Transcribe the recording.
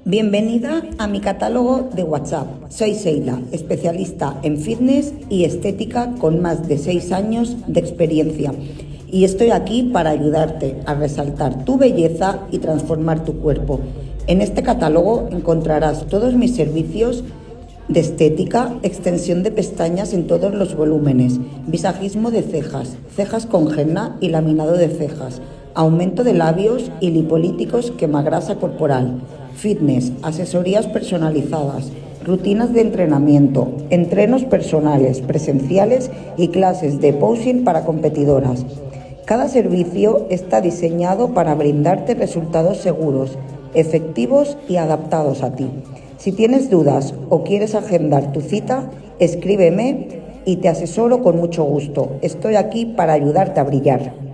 Bienvenida a mi catálogo de WhatsApp. Soy Sheila, especialista en fitness y estética con más de 6 años de experiencia. Y estoy aquí para ayudarte a resaltar tu belleza y transformar tu cuerpo. En este catálogo encontrarás todos mis servicios de estética, extensión de pestañas en todos los volúmenes, visajismo de cejas, cejas con henna y laminado de cejas, aumento de labios y lipolíticos quemagrasa corporal, fitness, asesorías personalizadas, rutinas de entrenamiento, entrenos personales, presenciales y clases de posing para competidoras. Cada servicio está diseñado para brindarte resultados seguros, efectivos y adaptados a ti. Si tienes dudas o quieres agendar tu cita, escríbeme y te asesoro con mucho gusto. Estoy aquí para ayudarte a brillar.